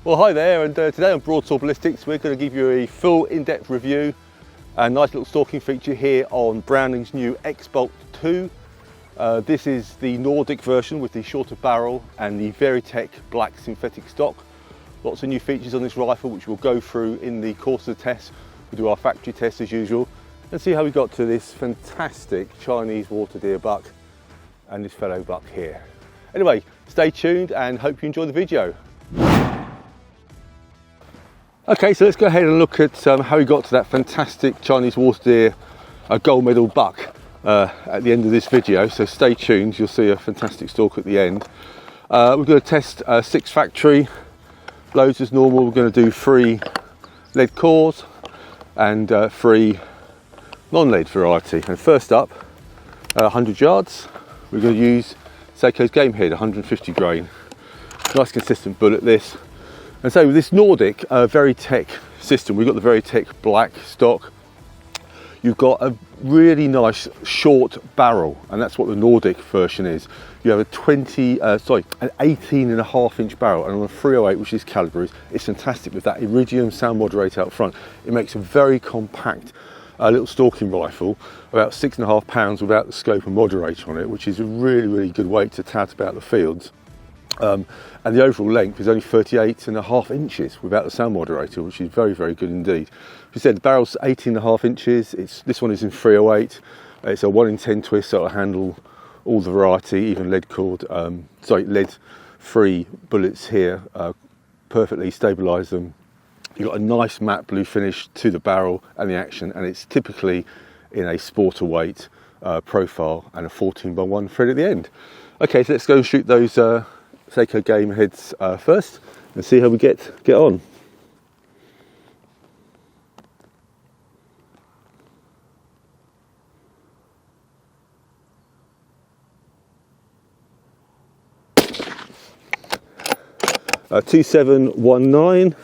Well, hi there, and today on Broadsword Ballistics we're going to give you a full in-depth review and nice little stalking feature here on Browning's new X-Bolt 2. This is the Nordic version with the shorter barrel and the Vari-Tech black synthetic stock. Lots of new features on this rifle which we'll go through in the course of the test. We'll do our factory test as usual and see how we got to this fantastic Chinese water deer buck and this fellow buck here. Anyway, stay tuned and hope you enjoy the video. Okay, so let's go ahead and look at how we got to that fantastic Chinese water deer gold medal buck at the end of this video. So stay tuned, you'll see a fantastic stalk at the end. We're going to test 6 factory loads as normal. We're going to do 3 lead cores and 3 non-lead variety. And first up, 100 yards, we're going to use Seiko's Game Head 150 grain. Nice consistent bullet this. And so with this Nordic Vari-Tech system, we've got the Vari-Tech black stock. You've got a really nice short barrel, and that's what the Nordic version is. You have an 18.5-inch barrel, and on a 308, which is caliber, it's fantastic with that iridium sound moderator out front. It makes a very compact little stalking rifle, about 6.5 pounds without the scope and moderator on it, which is a really good weight to tout about the fields. And the overall length is only 38.5 inches without the sound moderator, which is very good indeed. As I said, the barrel's 18.5 inches. This one is in 308. It's a 1 in 10 twist, so it'll handle all the variety, even lead cooled, lead free bullets here, perfectly stabilise them. You've got a nice matte blue finish to the barrel and the action, and it's typically in a sporter weight profile and a 14x1 thread at the end. Okay, so let's go and shoot those Seiko Game Heads first and see how we get on. Uh, 2719.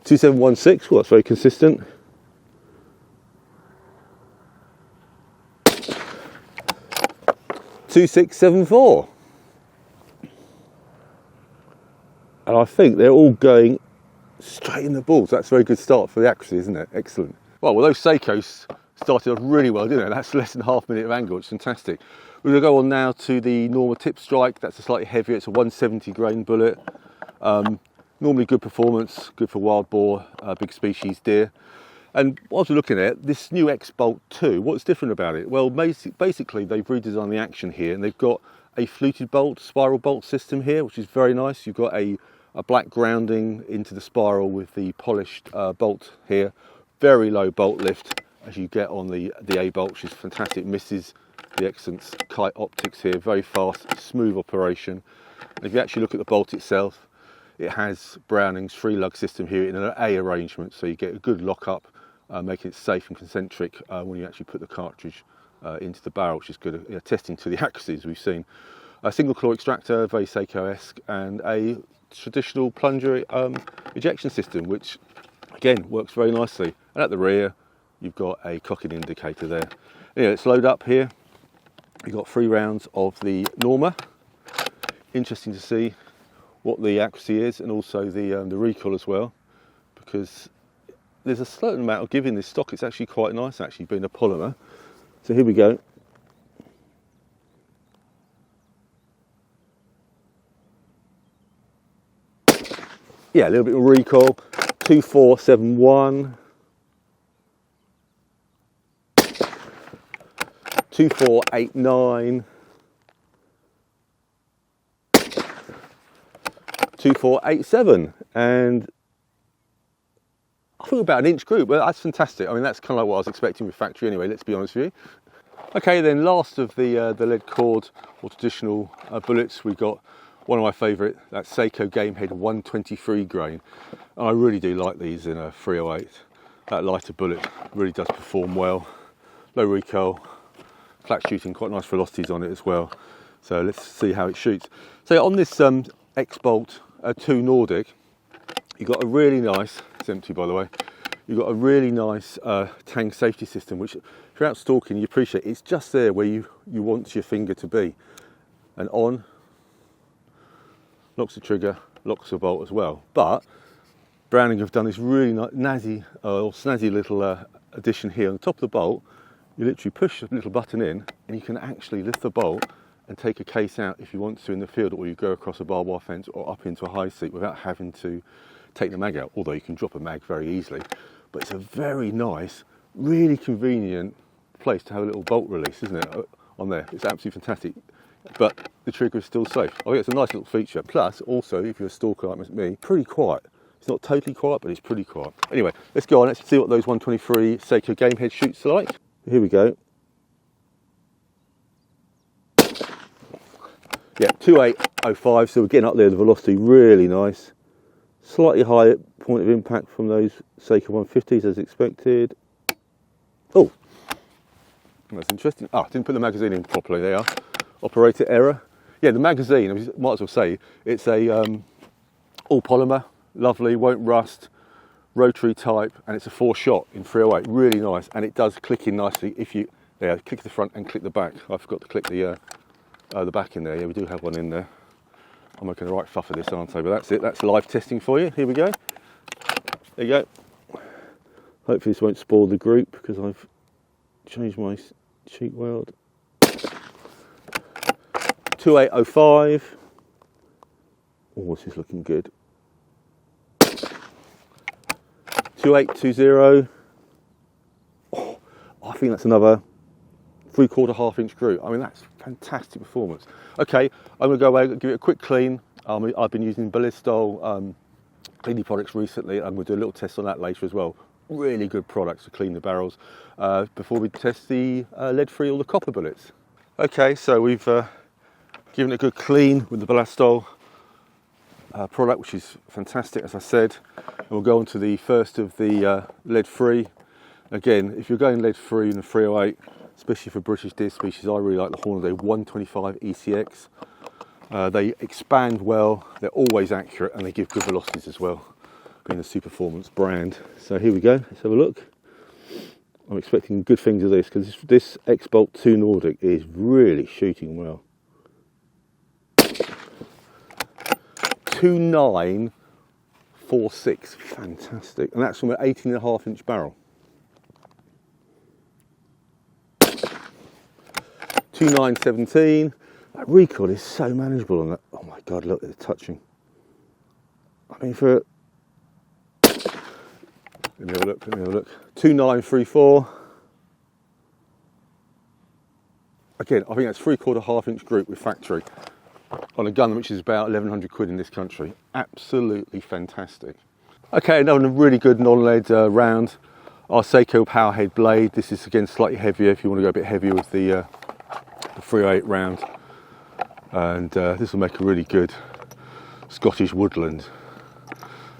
2716, well, that's very consistent. 2674, and I think they're all going straight in the balls. That's a very good start for the accuracy, isn't it? Excellent. Well, those Seikos started off really well, didn't they? That's less than half minute of angle. It's fantastic. We're going to go on now to the Norma tip strike. That's a slightly heavier. It's a 170 grain bullet. Normally good performance, good for wild boar, big species deer. And whilst we're looking at this new X-Bolt 2, what's different about it? Well, basically they've redesigned the action here, and they've got a fluted bolt, spiral bolt system here, which is very nice. You've got a black grounding into the spiral with the polished bolt here. Very low bolt lift as you get on the A bolt, which is fantastic. Misses the excellent kite optics here. Very fast, smooth operation. And if you actually look at the bolt itself, it has Browning's 3-lug system here in an A arrangement, so you get a good lock up, making it safe and concentric when you actually put the cartridge into the barrel, which is good at testing to the accuracy as we've seen. A single claw extractor, very Seiko-esque, and a traditional plunger ejection system, which again works very nicely. And at the rear, you've got a cocking indicator there. Anyway, let's load up here. You've got 3 rounds of the Norma. Interesting to see what the accuracy is, and also the recoil as well, because there's a certain amount of give in this stock. It's actually quite nice, actually, being a polymer. So here we go. Yeah, a little bit of recoil. 2471. 2489. 2487, and I think about an inch group. Well, that's fantastic. I mean, that's kind of like what I was expecting with factory anyway, let's be honest with you. Okay, then last of the lead cord or traditional bullets, we've got one of my favourite, that's Seiko Game Head 123 grain. And I really do like these in a 308. That lighter bullet really does perform well. Low recoil, flat shooting, quite nice velocities on it as well. So let's see how it shoots. So on this X-Bolt 2 Nordic, you've got a really nice, it's empty by the way, you've got a really nice tang safety system, which if you're out stalking, you appreciate it's just there where you want your finger to be. And on, locks the trigger, locks the bolt as well. But Browning have done this really nice, snazzy little addition here on the top of the bolt. You literally push a little button in and you can actually lift the bolt and take a case out if you want to in the field, or you go across a barbed wire fence or up into a high seat without having to take the mag out, although you can drop a mag very easily. But it's a very nice, really convenient place to have a little bolt release, isn't it, on there? It's absolutely fantastic. But the trigger is still safe. I think it's a nice little feature. Plus, also, if you're a stalker like me, pretty quiet. It's not totally quiet, but it's pretty quiet. Anyway, let's go on. Let's see what those 123 Seiko game head shoots are like. Here we go. Yeah, 2805, so we're getting up there, the velocity really nice. Slightly higher point of impact from those Seiko 150s as expected. Oh, that's interesting. Ah, didn't put the magazine in properly, there. Operator error. Yeah, the magazine, I might as well say, it's a all polymer, lovely, won't rust, rotary type, and it's a 4-shot in 308, really nice, and it does click in nicely if you, click the front and click the back. I forgot to click the back in there. Yeah, we do have one in there. I'm making the right fuff of this, aren't I? But that's it, that's live testing for you. Here we go. There you go. Hopefully this won't spoil the group because I've changed my cheek weld. 2805. Oh, this is looking good. 2820. Oh, I think that's another 3/4 half-inch group. I mean, that's fantastic performance. Okay, I'm going to go away and give it a quick clean. I've been using Ballistol cleaning products recently. I'm going to do a little test on that later as well. Really good products to clean the barrels before we test the lead-free or the copper bullets. Okay, so we've given it a good clean with the Ballistol product, which is fantastic, as I said. And we'll go on to the first of the lead-free. Again, if you're going lead-free in the 308, especially for British deer species, I really like the Hornady 125 ECX. They expand well, they're always accurate, and they give good velocities as well, being a Superformance brand. So here we go, let's have a look. I'm expecting good things of this, because this X-Bolt 2 Nordic is really shooting well. 2946, fantastic, and that's from an 18.5-inch barrel. 2917. That recoil is so manageable on that. Oh my god, look at the touching. I mean, for let me have a look. 2934. Again, I think that's 3/4 half-inch group with factory on a gun which is about 1100 quid in this country. Absolutely fantastic. Okay, another really good non-lead round. Our Seiko Powerhead blade. This is again slightly heavier if you want to go a bit heavier with the 308 round, and this will make a really good Scottish woodland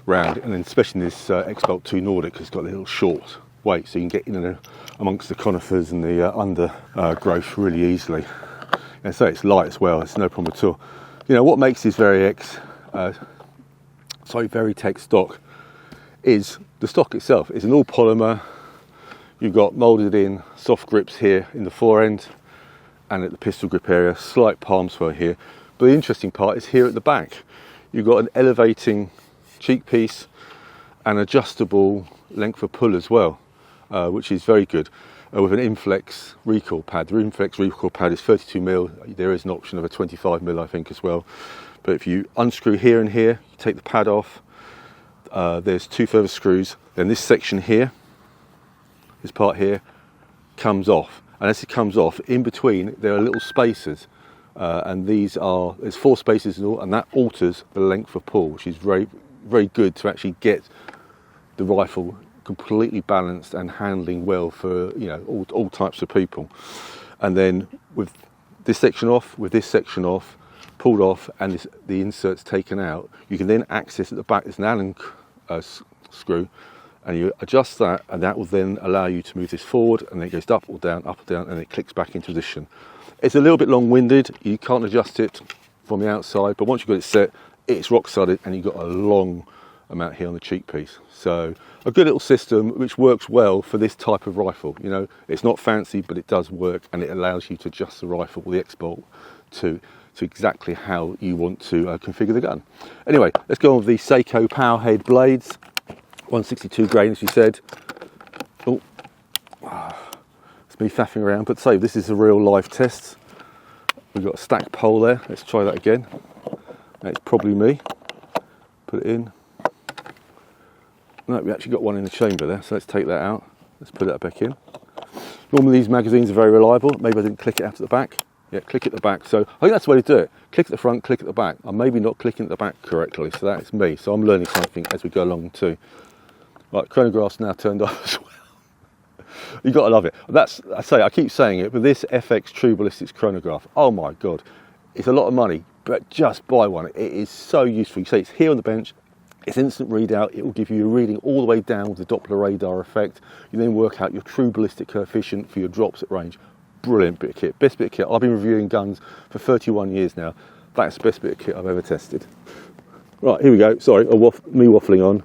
round, and then especially this X-Bolt 2 Nordic has got a little short weight, so you can get in and amongst the conifers and the undergrowth really easily. And so it's light as well, it's no problem at all. You know, what makes this Vari-Tech stock is the stock itself. It's an all polymer. You've got moulded in soft grips here in the forend and at the pistol grip area, slight palm swell here. But the interesting part is here at the back. You've got an elevating cheek piece and adjustable length of pull as well, which is very good. With an InFlex recoil pad. The InFlex recoil pad is 32mm. There is an option of a 25mm, I think, as well. But if you unscrew here and here, you take the pad off, there's 2 further screws. Then this section here, this part here, comes off. And as it comes off, in between, there are little spacers. And there's 4 spaces in all, and that alters the length of pull, which is very, very good to actually get the rifle completely balanced and handling well for, you know, all types of people. And then with this section off, with this section off, pulled off, and the inserts taken out, you can then access at the back. There's an Allen screw, and you adjust that, and that will then allow you to move this forward, and then it goes up or down, and it clicks back into position. It's a little bit long-winded. You can't adjust it from the outside, but once you've got it set, it's rock solid, and you've got a long amount here on the cheek piece. So a good little system which works well for this type of rifle. You know, it's not fancy, but it does work, and it allows you to adjust the rifle or the X-bolt to exactly how you want to configure the gun. Anyway, let's go on with the Seiko Powerhead blades, 162 grain, as you said. Oh, it's me faffing around, but say this is a real live test. We've got a stack pole there. Let's try that again. That's probably me. Put it in. No, we actually got one in the chamber there, so let's take that out. Let's put that back in. Normally these magazines are very reliable. Maybe I didn't click it out at the back. Yeah, click at the back. So I think that's the way to do it. Click at the front, click at the back. I'm maybe not clicking at the back correctly, so that's me. So I'm learning something as we go along too. Right, chronograph's now turned off as well. You got to love it. I keep saying it, but this FX True Ballistics chronograph, oh my God, it's a lot of money, but just buy one. It is so useful. You say it's here on the bench. It's instant readout. It will give you a reading all the way down with the Doppler radar effect. You then work out your true ballistic coefficient for your drops at range. Brilliant bit of kit. Best bit of kit. I've been reviewing guns for 31 years now. That's the best bit of kit I've ever tested. Right, here we go. Sorry, me waffling on.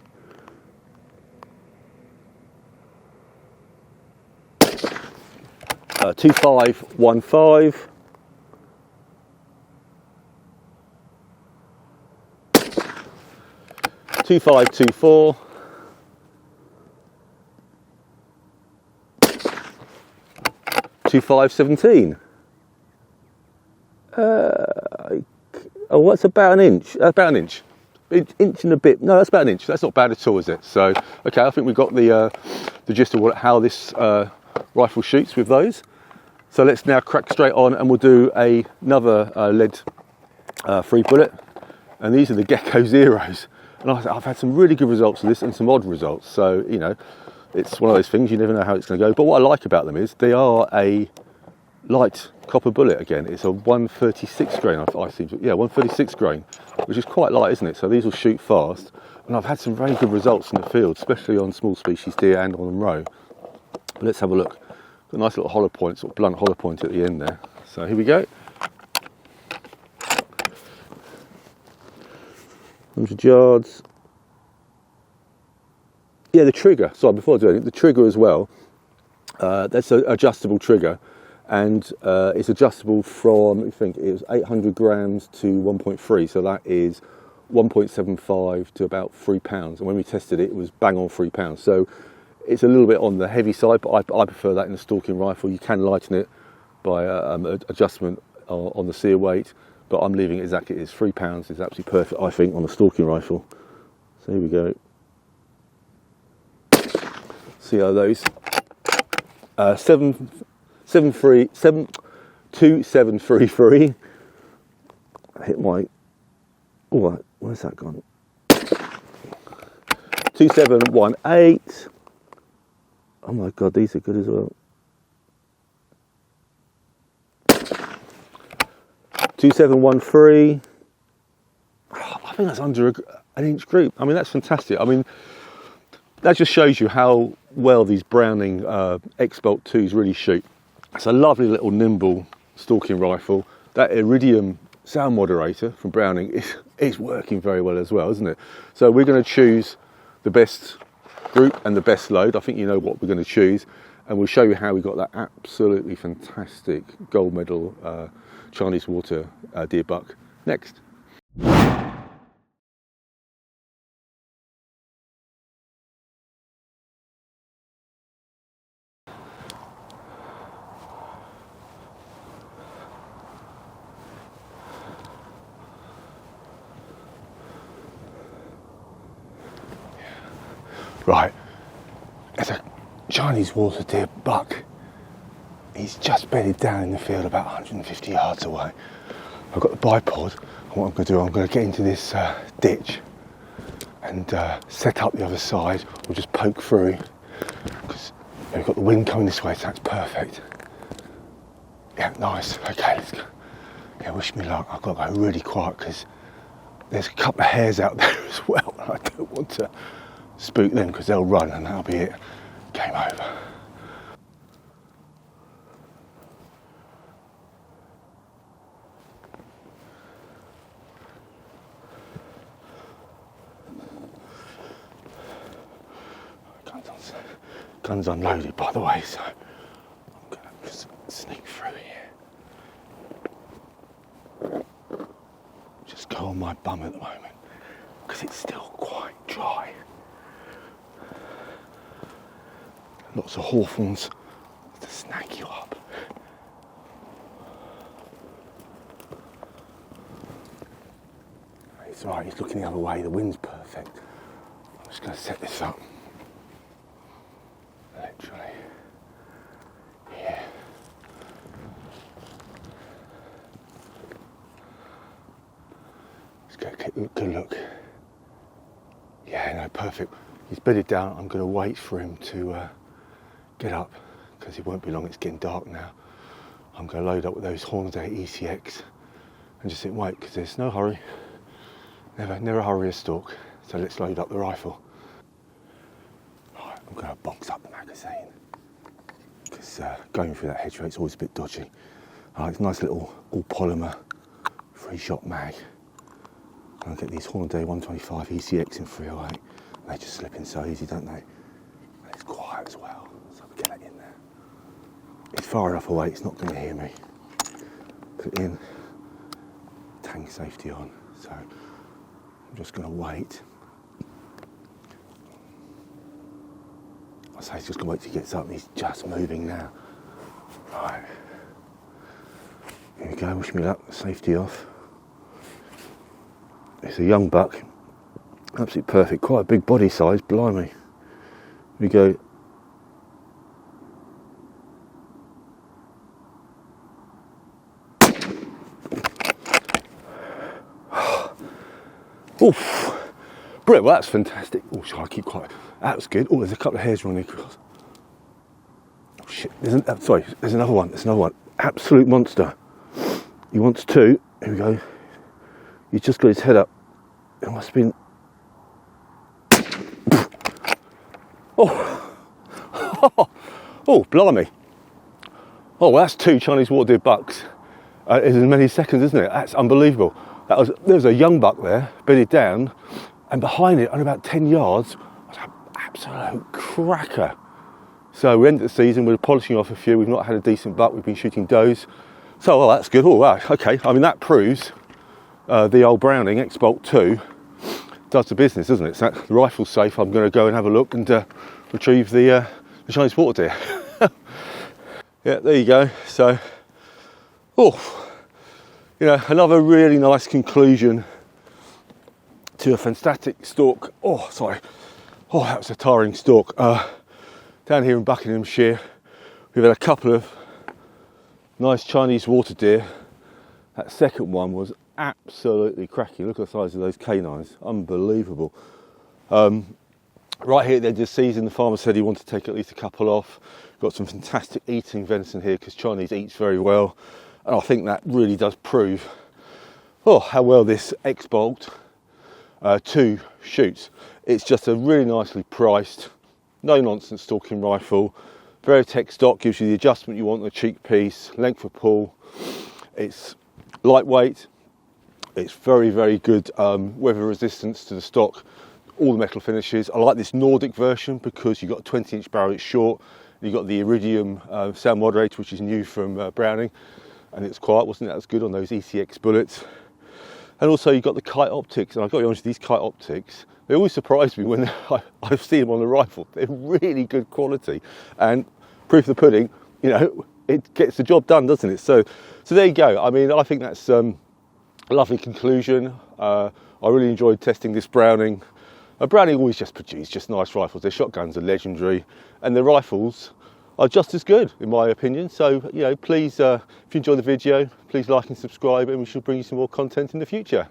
Uh, 2515. 2524. 2517. Oh, what's about an inch? About an inch. Inch and a bit. No, that's about an inch. That's not bad at all, is it? So, okay, I think we've got the gist of how this rifle shoots with those. So let's now crack straight on, and we'll do another lead free bullet. And these are the Gecko Zeros. And I've had some really good results with this and some odd results. So, you know, it's one of those things, you never know how it's going to go. But what I like about them is they are a light copper bullet again. It's a 136 grain, I seem to, yeah, 136 grain, which is quite light, isn't it? So these will shoot fast. And I've had some very good results in the field, especially on small species deer and on roe. But let's have a look. Got a nice little hollow point, sort of blunt hollow point at the end there. So here we go. 100 yards. Yeah, the trigger. Sorry, before I do anything, the trigger as well. That's an adjustable trigger, and it's adjustable from, I think it was 800 grams to 1.3. So that is 1.75 to about 3 pounds. And when we tested it, it was bang on 3 pounds. So it's a little bit on the heavy side, but I prefer that in a stalking rifle. You can lighten it by adjustment on the sear weight. But I'm leaving it exactly as 3 pounds is absolutely perfect, I think, on a stalking rifle. So here we go. See how those 2733. I hit my. Oh, where's that gone? 2718. Oh my God, these are good as well. 2713. I think that's under an inch group. I mean, that's fantastic. I mean, that just shows you how well these Browning X-Bolt 2s really shoot. It's a lovely little nimble stalking rifle. That Iridium sound moderator from Browning is working very well as well, isn't it? So we're going to choose the best group and the best load. I think you know what we're going to choose, and we'll show you how we got that absolutely fantastic gold medal Chinese water deer buck next. Right, there's a Chinese water deer buck. He's just bedded down in the field about 150 yards away. I've got the bipod, and what I'm going to do, I'm going to get into this ditch and set up the other side, or just poke through, because we've got the wind coming this way, so that's perfect. Yeah, nice. Okay, let's go. Yeah, wish me luck. I've got to go really quiet because there's a couple of hares out there as well. I don't want to spook them because they'll run and that'll be it. Game over. Gun's unloaded, by the way, so I'm going to just sneak through here. Just go on my bum at the moment, because it's still quite dry. Lots of hawthorns to snag you up. It's alright, he's looking the other way, the wind's perfect. I'm just going to set this up. Literally. Here. Let's go get a good look. Yeah, no, perfect. He's bedded down. I'm going to wait for him to get up, because it won't be long, it's getting dark now. I'm going to load up with those Hornaday ECX and just sit and wait, because there's no hurry. Never hurry a stalk. So let's load up the rifle. Right, I'm going to box up the magazine, because going through that hedgerow it's always a bit dodgy. It's a nice little all polymer 3-shot mag. I'll get these Hornaday 125 ECX in 308. They just slip in so easy, don't they? And it's quiet as well, so we get that in there. It's far enough away, it's not going to hear me. Put it in, tank safety on. So I'm just going to wait. I say he's just going to wait till he gets up, and he's just moving now. Right. Here we go, wish me luck, safety off. It's a young buck, absolutely perfect, quite a big body size, blimey. Here we go. Oof, brilliant, well that's fantastic. Oh, shall I keep quiet? That was good. Oh, there's a couple of hairs running across. Oh shit, there's another one, absolute monster. He wants 2, here we go. He's just got his head up. It must have been... Oh, oh, blimey. Oh, well, that's 2 Chinese water deer bucks in as many seconds, isn't it? That's unbelievable. There was a young buck there, bedded down, and behind it, on about 10 yards, was an absolute cracker. So we ended the season, we're polishing off a few. We've not had a decent buck. We've been shooting does. So, well, that's good. Oh, wow, okay. I mean, that proves the old Browning X-Bolt 2 does the business, doesn't it? So the rifle's safe. I'm going to go and have a look and retrieve the Chinese water deer. Yeah, there you go. So, oh, you know, another really nice conclusion to a fantastic stalk. Oh, sorry. Oh, that was a tiring stalk. Down here in Buckinghamshire, we've had a couple of nice Chinese water deer. That second one was absolutely cracking. Look at the size of those canines, unbelievable. Right here at the end of the season, the farmer said he wanted to take at least a couple off. Got some fantastic eating venison here, because Chinese eats very well, and I think that really does prove how well this X-Bolt 2 shoots. It's just a really nicely priced, no nonsense stalking rifle. Vari-Tech stock gives you the adjustment you want, the cheekpiece, length of pull. It's lightweight. It's very, very good weather resistance to the stock, all the metal finishes. I like this Nordic version because you've got a 20-inch barrel, it's short. You've got the iridium sound moderator, which is new from Browning, and it's quiet, wasn't it? That's good on those ECX bullets. And also you've got the kite optics, and I've got to be honest, these kite optics, they always surprise me when I see them on the rifle. They're really good quality, and proof of the pudding, you know, it gets the job done, doesn't it? So there you go. I mean, I think that's a lovely conclusion. I really enjoyed testing this Browning. Browning always just produce just nice rifles. Their shotguns are legendary, and their rifles are just as good, in my opinion. So, you know, please, if you enjoyed the video, please like and subscribe, and we shall bring you some more content in the future.